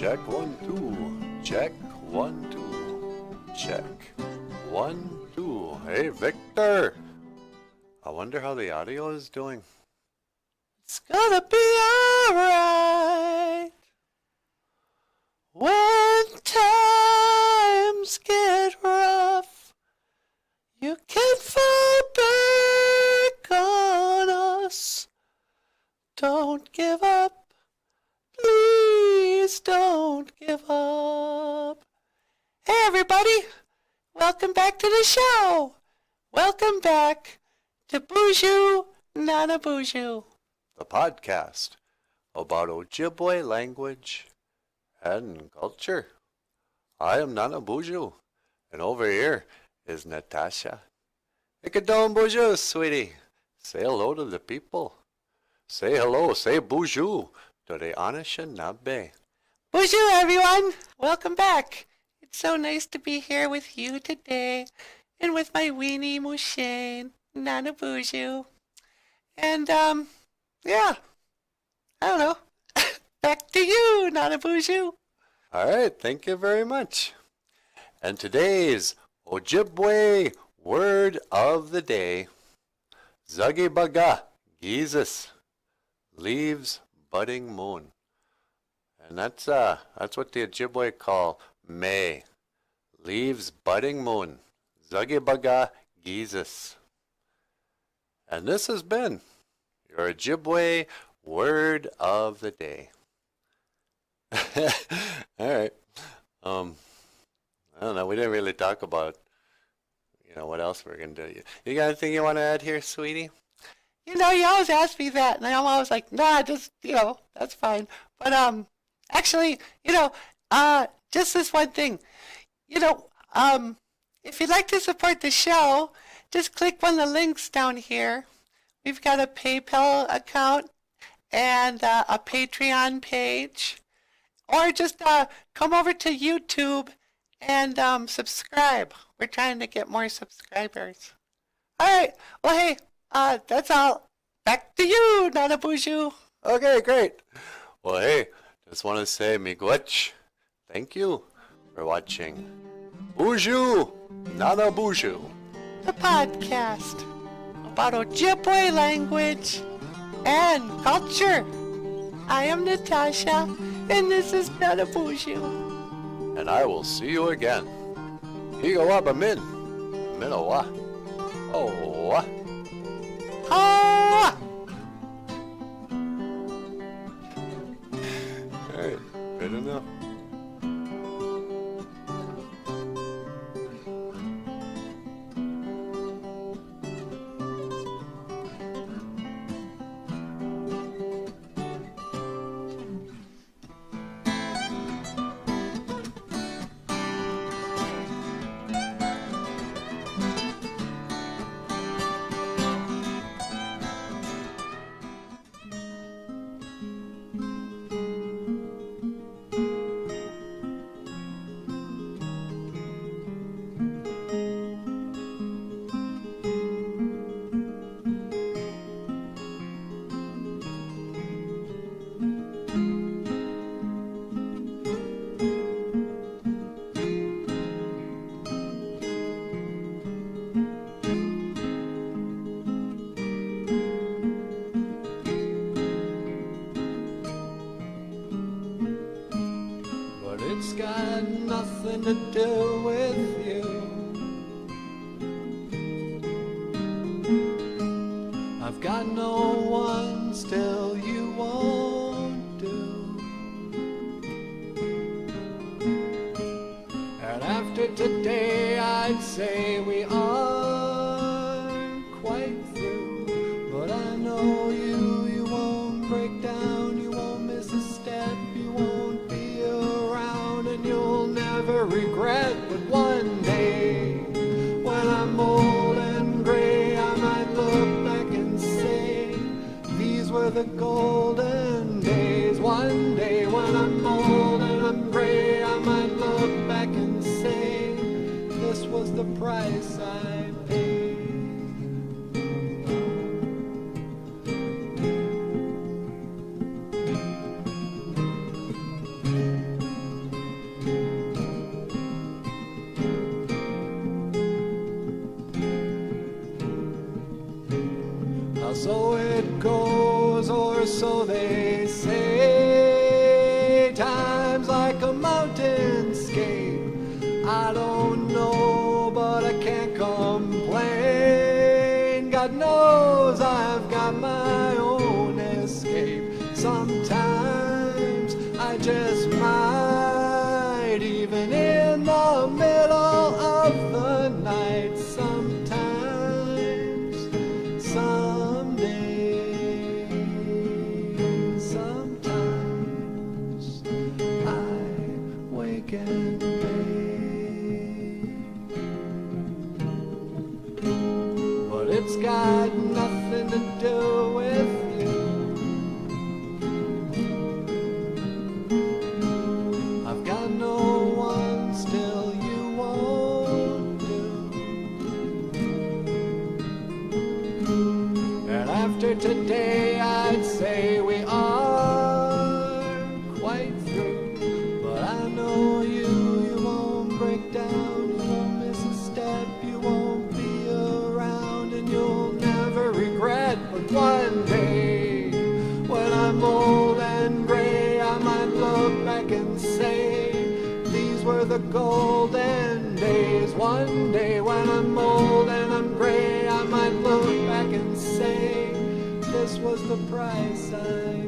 Check 1 2. Check 1 2. Check 1 2. Hey Victor. I wonder how the audio is doing. It's gonna be alright when times get rough. You can fall back on us. Don't give up. Please don't give up. Hey everybody, welcome back to the show. Welcome back to Boozhoo Nana Boozhoo, the podcast about Ojibwe language and culture. I am Nana Boozhoo, and over here is Natasha. Ikadon Boozhoo, sweetie. Say hello to the people. Say hello, say Boozhoo to the Anishinaabe. Boozhoo, everyone. Welcome back. It's so nice to be here with you today and with my weenie Mushane, Nana Boozhoo. And, yeah, I don't know. Back to you, Nana Boozhoo. All right, thank you very much. And today's Ojibwe word of the day, Zagibaga Gizis, leaves budding moon. And that's what the Ojibwe call May, leaves budding moon, Zagibaga Gizis. And this has been your Ojibwe word of the day. All right. I don't know. We didn't really talk about, what else we're going to do. You got anything you want to add here, sweetie? You always ask me that, and I'm always like, nah, just, that's fine. But, actually, just this one thing. If you'd like to support the show, just click one of the links down here. We've got a PayPal account and a Patreon page. Or just come over to YouTube and subscribe. We're trying to get more subscribers. All right. Well, hey, that's all. Back to you, Nana Boozhoo. Okay, great. Well, hey, just want to say miigwech. Thank you for watching Boozhoo Nana Boozhoo, the podcast about Ojibwe language and culture. I am Natasha, and this is Nana Boozhoo. And I will see you again. Higawa min, minawa, owa, ha. All right, good enough. It's got nothing to do with you. I've got no one, still you won't do. And after today I'd say we aren't quite through. But I know you won't break down, you won't miss a step, you won't be around, and you'll never regret. But one day, when I'm old and gray, I might look back and say, these were the golden days. One day, when I'm old and I'm gray, I might look back and say, this was the price I paid. Well, so it goes, or so they say. Time's like a mountainscape. I don't know, but I can't complain. God knows I've got my own escape. Sometimes I just might, even in the middle of the night. Sometimes, someday, sometimes I wake and bake. But it's got nothing to do with you. I've got no one, still you won't do. And after today I'd say we are quite through. But I know you won't break down, you won't miss a step, you won't be around, and you'll never regret. But one day, when I'm old and gray, I might look back and say, these were the golden days. One day when I'm old and I'm gray, I might look back and say, this was the price I